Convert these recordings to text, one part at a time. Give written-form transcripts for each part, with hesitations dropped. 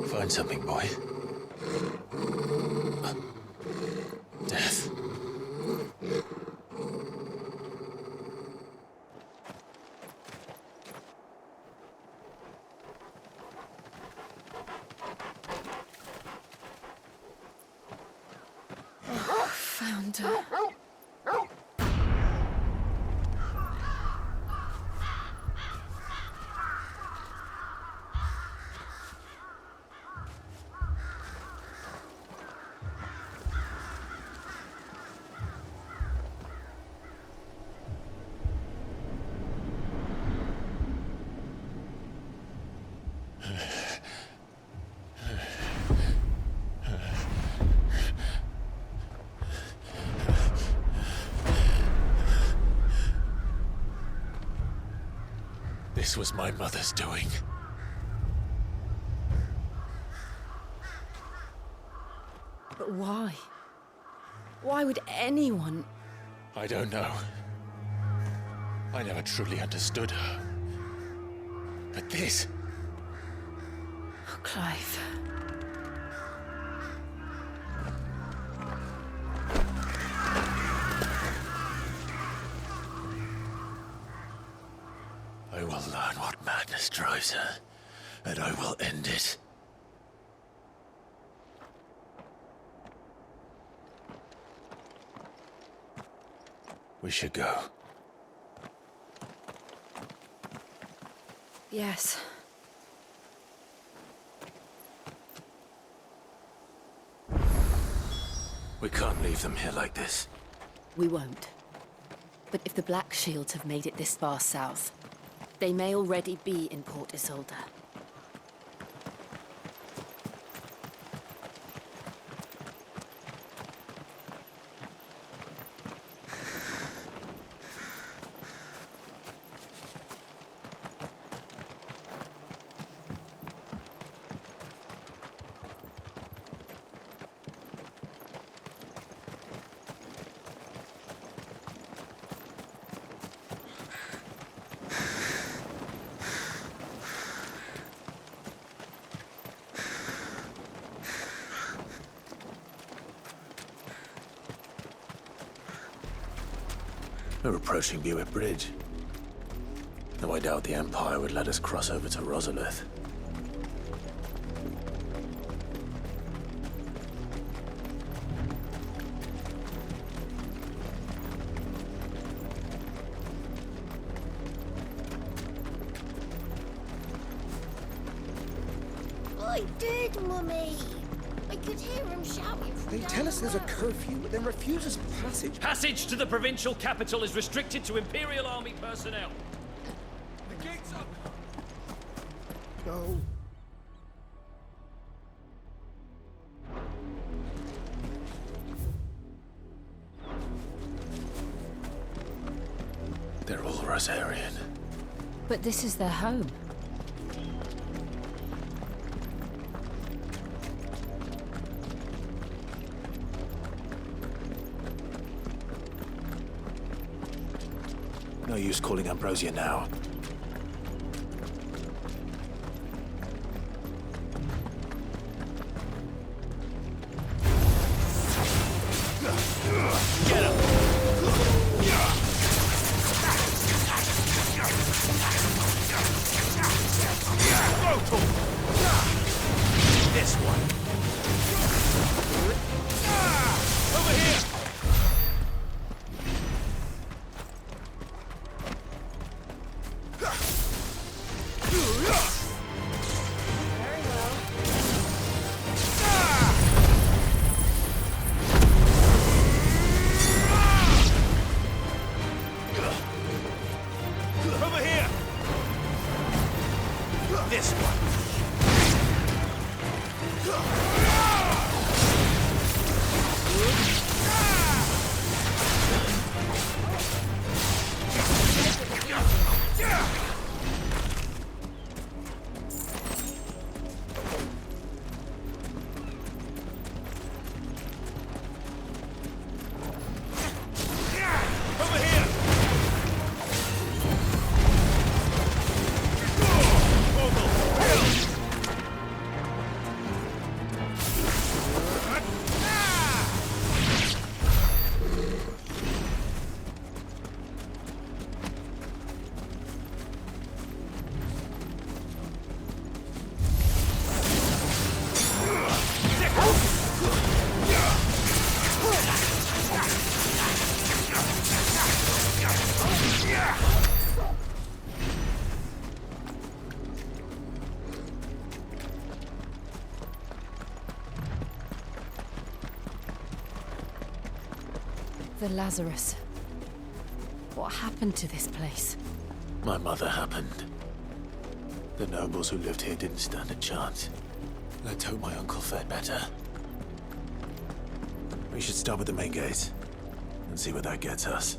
Find something, boy. Death. Found her. This was my mother's doing. But why? Why would anyone... I don't know. I never truly understood her. But this... Oh, Clive. I will learn what madness drives her, and I will end it. We should go. Yes. We can't leave them here like this. We won't. But if the Black Shields have made it this far south, they may already be in Port Isolde. We're approaching Buick Bridge. Though I doubt the Empire would let us cross over to Rosalith. I did, Mummy. I could hear him shouting from They down tell us the there's a road. curfew, but then refuse us passage. Passage to the provincial capital is restricted to Imperial Army personnel. The gate's up! Go. They're all Rosarian. But this is their home. No use calling Ambrosia now. Get him! This one. Over here! The Lazarus. What happened to this place? My mother happened. The nobles who lived here didn't stand a chance. Let's hope my uncle fared better. We should start with the main gate and see where that gets us.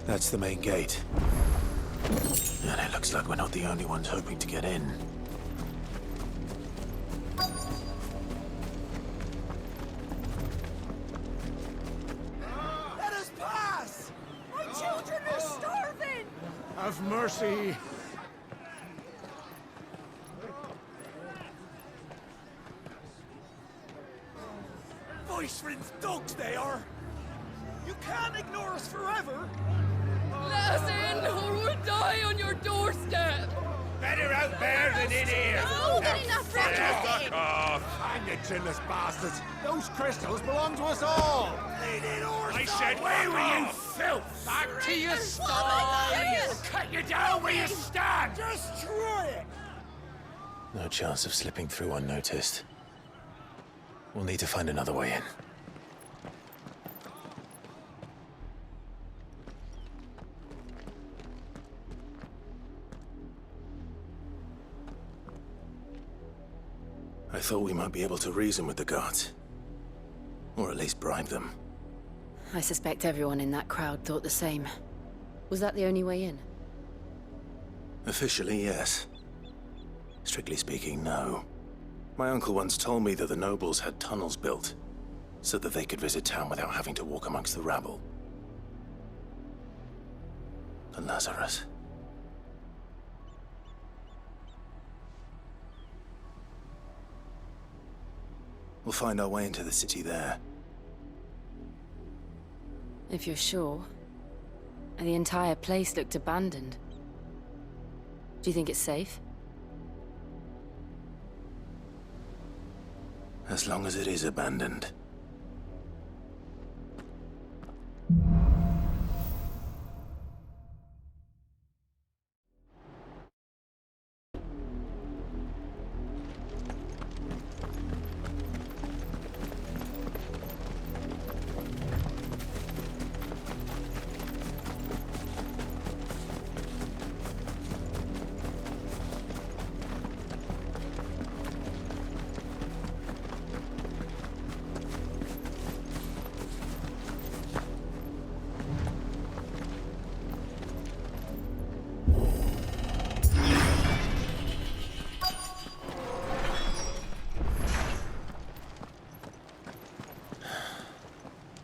That's the main gate. And it looks like we're not the only ones hoping to get in. Let us pass! My children are starving! Have mercy! Voice-rinsed dogs they are! You can't ignore us forever! Let us in, or we'll die on your doorstep! Better out there than in here! More than enough Fuck off! Hang the chinless bastards! Those crystals belong to us all! I said, where were you, filth? Back to your sties! Cut you down where you stand! Destroy it! No chance of slipping through unnoticed. We'll need to find another way in. I thought we might be able to reason with the guards. Or at least bribe them. I suspect everyone in that crowd thought the same. Was that the only way in? Officially, yes. Strictly speaking, no. My uncle once told me that the nobles had tunnels built, so that they could visit town without having to walk amongst the rabble. The Lazarus. We'll find our way into the city there. If you're sure. The entire place looked abandoned. Do you think it's safe? As long as it is abandoned.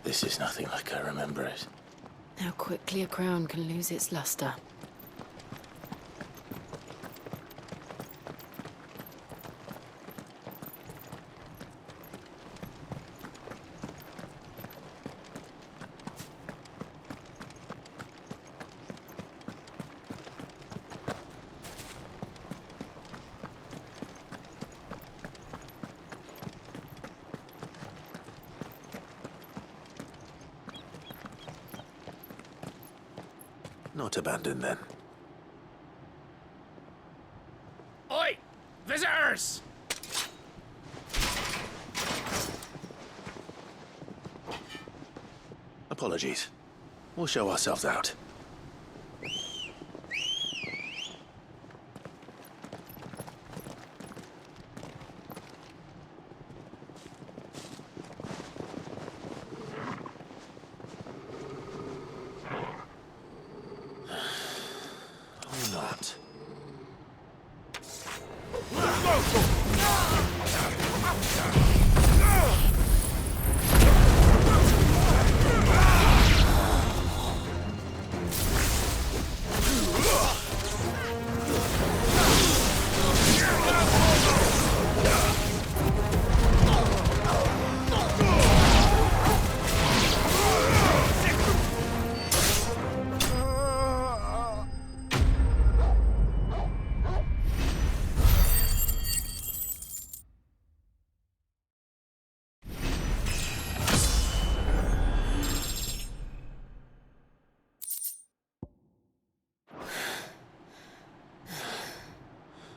This is nothing like I remember it. How quickly a crown can lose its luster. Not abandoned, then. Oi! Visitors! Apologies. We'll show ourselves out. Or not.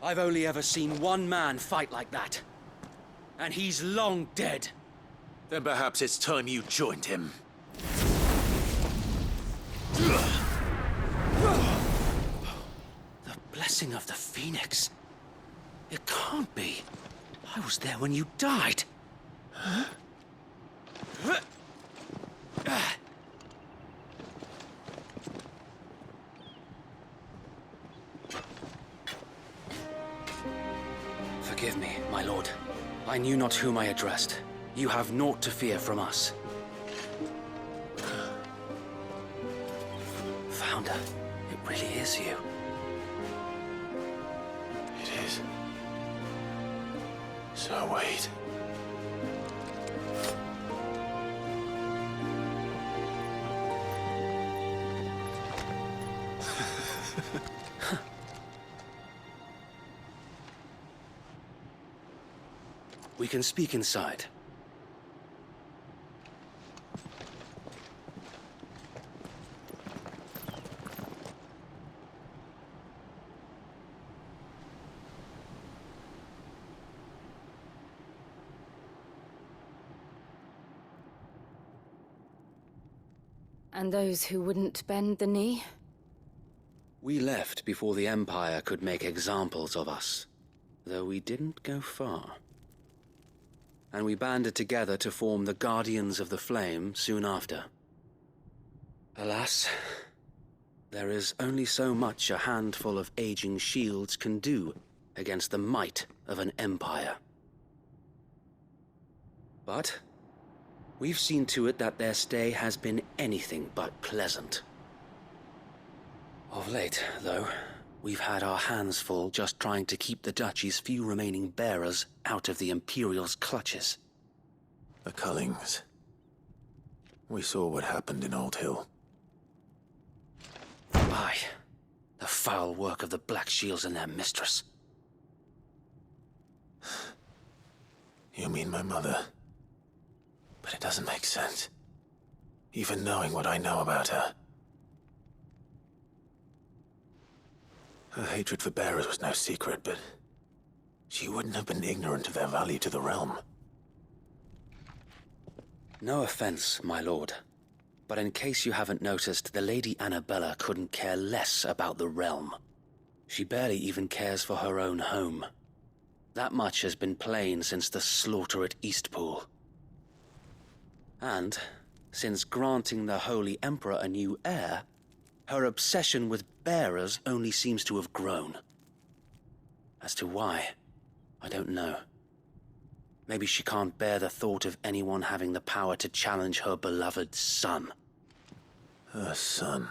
I've only ever seen one man fight like that. And he's long dead. Then perhaps it's time you joined him. The blessing of the Phoenix. It can't be. I was there when you died. Forgive me, my lord. I knew not whom I addressed. You have naught to fear from us. Founder, it really is you. It is. So wait. We can speak inside. And those who wouldn't bend the knee? We left before the Empire could make examples of us, though we didn't go far. And we banded together to form the Guardians of the Flame soon after. Alas, there is only so much a handful of aging shields can do against the might of an empire. But we've seen to it that their stay has been anything but pleasant. Of late, though, we've had our hands full just trying to keep the Duchy's few remaining bearers out of the Imperial's clutches. The Cullings. We saw what happened in Old Hill. Aye, the foul work of the Black Shields and their mistress. You mean my mother? But it doesn't make sense. Even knowing what I know about her. Her hatred for bearers was no secret, but she wouldn't have been ignorant of their value to the realm. No offense, my lord, but in case you haven't noticed, the Lady Annabella couldn't care less about the realm. She barely even cares for her own home. That much has been plain since the slaughter at Eastpool. And, since granting the Holy Emperor a new heir, her obsession with bearers only seems to have grown. As to why, I don't know. Maybe she can't bear the thought of anyone having the power to challenge her beloved son. Her son.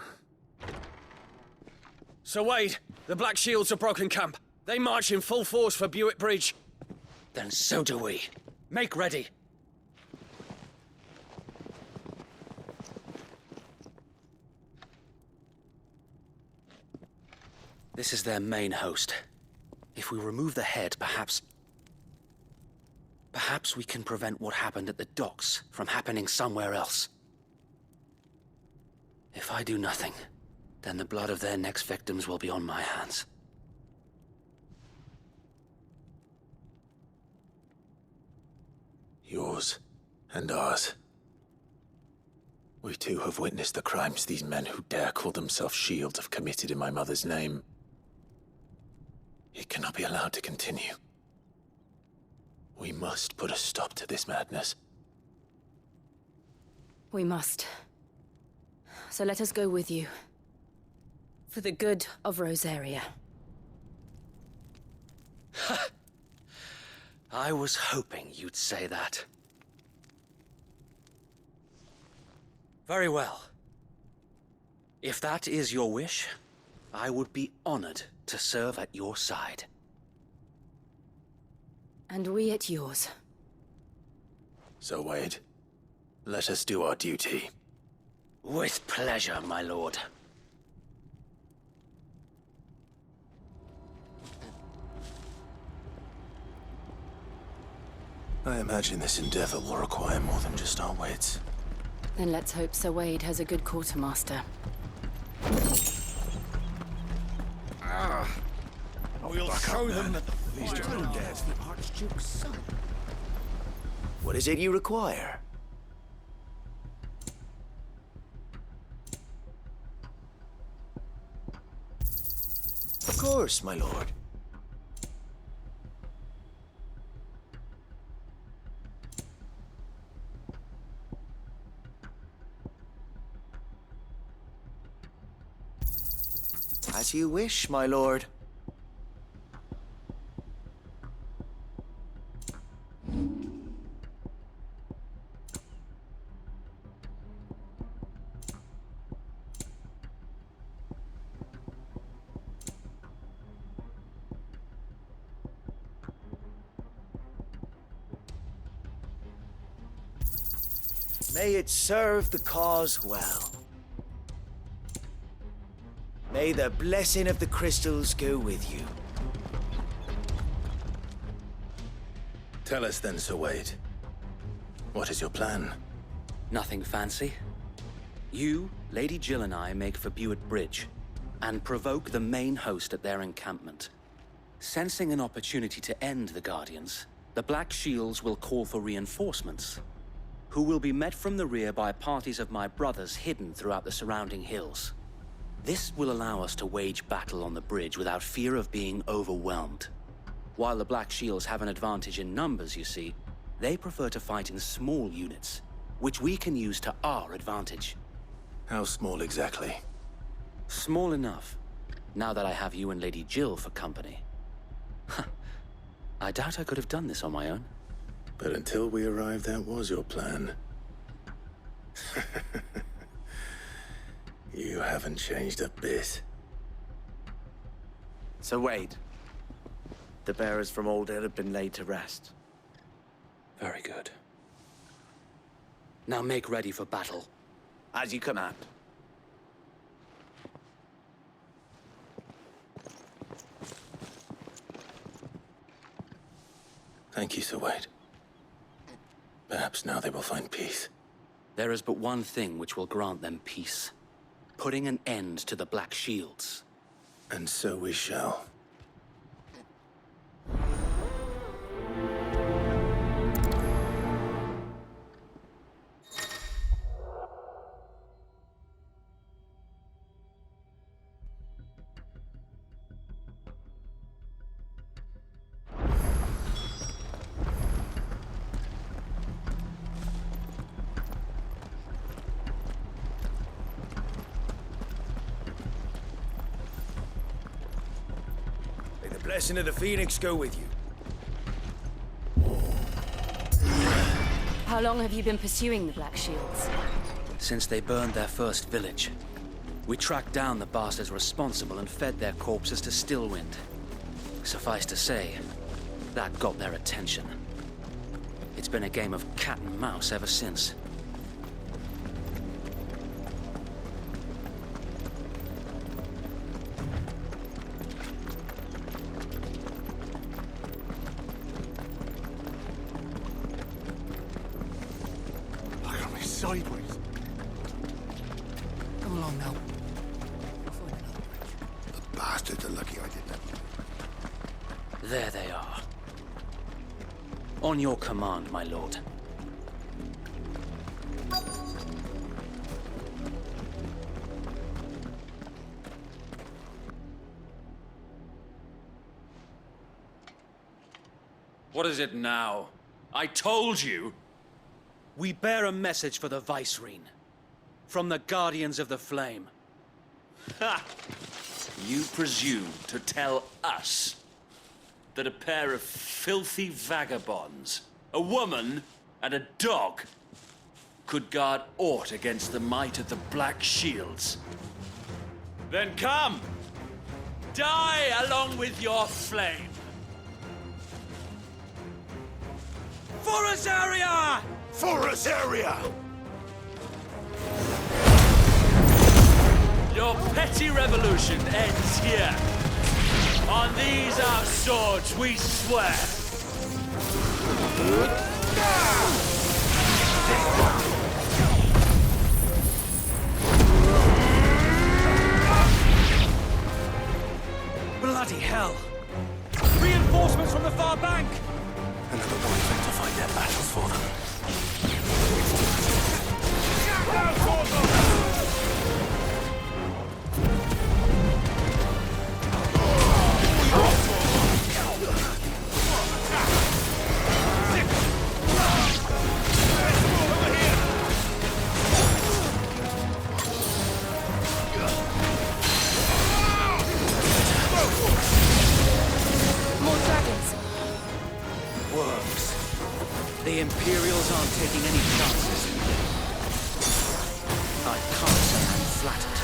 Sir Wade, the Black Shields have broken camp. They march in full force for Buick Bridge. Then so do we. Make ready. This is their main host. If we remove the head, perhaps we can prevent what happened at the docks from happening somewhere else. If I do nothing, then the blood of their next victims will be on my hands. Yours and ours. We too have witnessed the crimes these men who dare call themselves shields have committed in my mother's name. It cannot be allowed to continue. We must put a stop to this madness. We must. So let us go with you. For the good of Rosaria. I was hoping you'd say that. Very well. If that is your wish, I would be honored to serve at your side. And we at yours. So, Wade, let us do our duty. With pleasure, my lord. I imagine this endeavor will require more than just our wits. Then let's hope Sir Wade has a good quartermaster. We'll show them that these granddad's the Archduke's son. What is it you require? Of course, my lord. As you wish, my lord. May it serve the cause well. May the blessing of the crystals go with you. Tell us then, Sir Wade. What is your plan? Nothing fancy. You, Lady Jill and I make for Buick Bridge, and provoke the main host at their encampment. Sensing an opportunity to end the Guardians, the Black Shields will call for reinforcements, who will be met from the rear by parties of my brothers hidden throughout the surrounding hills. This will allow us to wage battle on the bridge without fear of being overwhelmed. While the Black Shields have an advantage in numbers, you see, they prefer to fight in small units, which we can use to our advantage. How small exactly? Small enough, now that I have you and Lady Jill for company. I doubt I could have done this on my own. But until we arrived, that was your plan. You haven't changed a bit. Sir Wade, the bearers from Aldale have been laid to rest. Very good. Now make ready for battle. As you command. Thank you, Sir Wade. Perhaps now they will find peace. There is but one thing which will grant them peace. Putting an end to the Black Shields. And so we shall. May the blessing of the Phoenix go with you. How long have you been pursuing the Black Shields? Since they burned their first village, we tracked down the bastards responsible and fed their corpses to Stillwind. Suffice to say, that got their attention. It's been a game of cat and mouse ever since. Look at me sideways. Come along now. I'll find another bridge. The bastards are lucky I did that. There they are. On your command, my lord. What is it now? I told you! We bear a message for the Vicereine. From the Guardians of the Flame. Ha! You presume to tell us that a pair of filthy vagabonds, a woman and a dog, could guard aught against the might of the Black Shields? Then come! Die along with your flame! For Azaria! For Azaria! Your petty revolution ends here. On these our swords we swear. Bloody hell! Reinforcements from the far bank! Another boyfriend to fight their battles for them. More dragons! Worms. The Imperials aren't taking any chances. I can't say I'm flattered.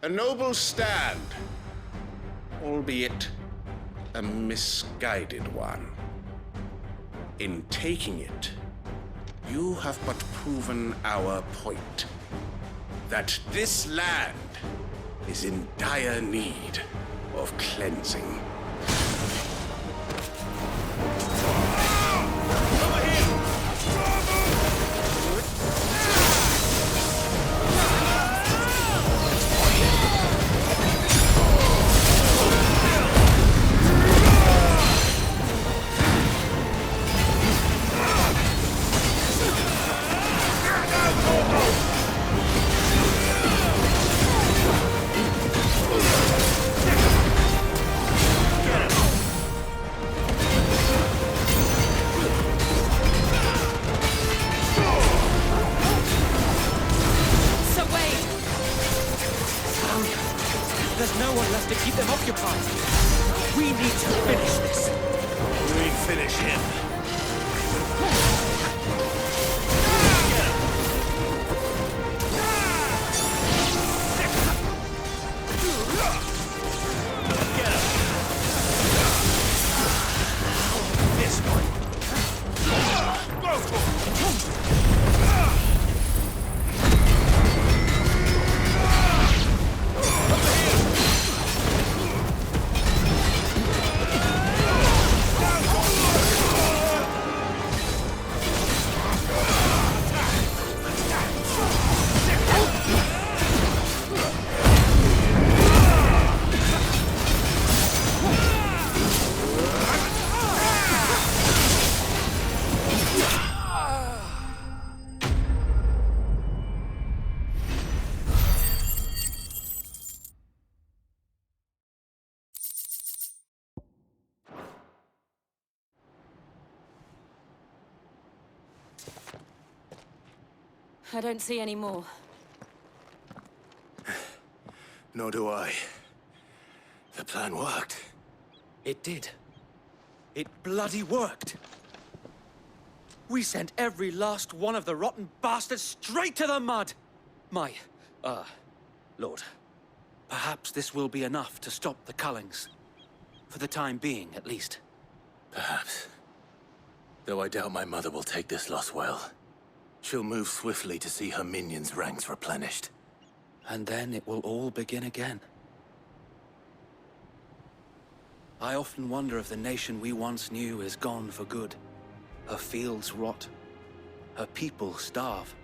A noble stand, albeit a misguided one. In taking it, you have but proven our point. That this land is in dire need of cleansing. There's no one left to keep them occupied. We need to finish this. We finish him. I don't see any more. Nor do I. The plan worked. It did. It bloody worked. We sent every last one of the rotten bastards straight to the mud! Lord, perhaps this will be enough to stop the Cullings. For the time being, at least. Perhaps. Though I doubt my mother will take this loss well. She'll move swiftly to see her minions' ranks replenished. And then it will all begin again. I often wonder if the nation we once knew is gone for good. Her fields rot. Her people starve.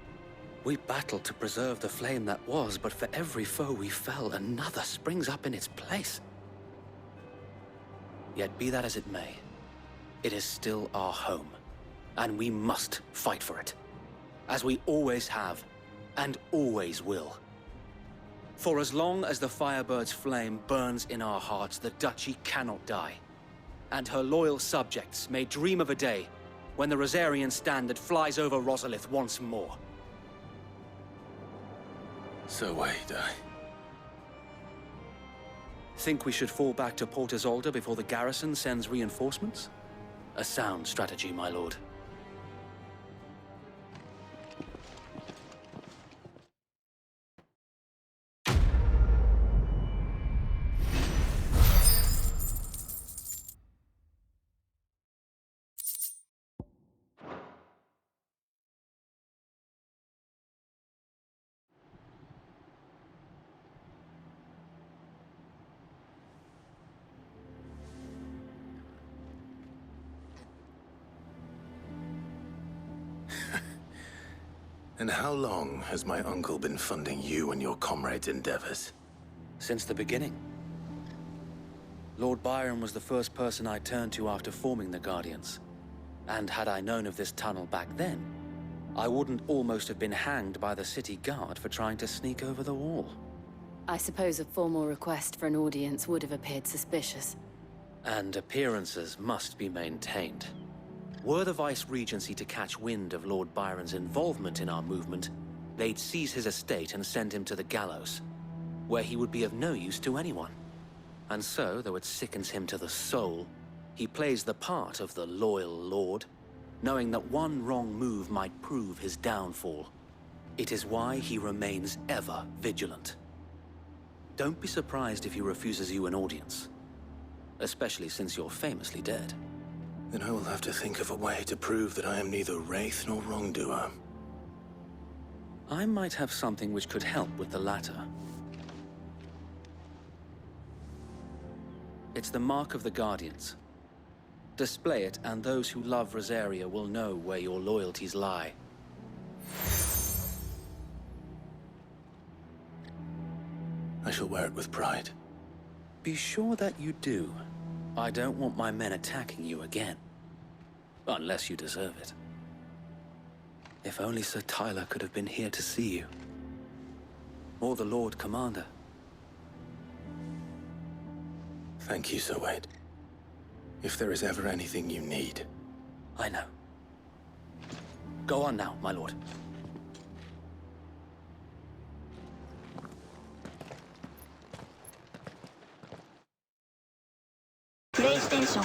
We battled to preserve the flame that was, but for every foe we fell, another springs up in its place. Yet be that as it may, it is still our home, and we must fight for it. As we always have, and always will. For as long as the Firebird's flame burns in our hearts, the Duchy cannot die. And her loyal subjects may dream of a day when the Rosarian standard flies over Rosalith once more. So wait, Think we should fall back to Port Isolde before the garrison sends reinforcements? A sound strategy, my lord. And how long has my uncle been funding you and your comrades' endeavors? Since the beginning. Lord Byron was the first person I turned to after forming the Guardians. And had I known of this tunnel back then, I wouldn't almost have been hanged by the city guard for trying to sneak over the wall. I suppose a formal request for an audience would have appeared suspicious. And appearances must be maintained. Were the Vice-Regency to catch wind of Lord Byron's involvement in our movement, they'd seize his estate and send him to the gallows, where he would be of no use to anyone. And so, though it sickens him to the soul, he plays the part of the loyal lord, knowing that one wrong move might prove his downfall. It is why he remains ever vigilant. Don't be surprised if he refuses you an audience, especially since you're famously dead. Then I will have to think of a way to prove that I am neither wraith nor wrongdoer. I might have something which could help with the latter. It's the Mark of the Guardians. Display it, and those who love Rosaria will know where your loyalties lie. I shall wear it with pride. Be sure that you do. I don't want my men attacking you again. Unless you deserve it. If only Sir Tyler could have been here to see you. Or the Lord Commander. Thank you, Sir Wade. If there is ever anything you need. I know. Go on now, my lord. PlayStation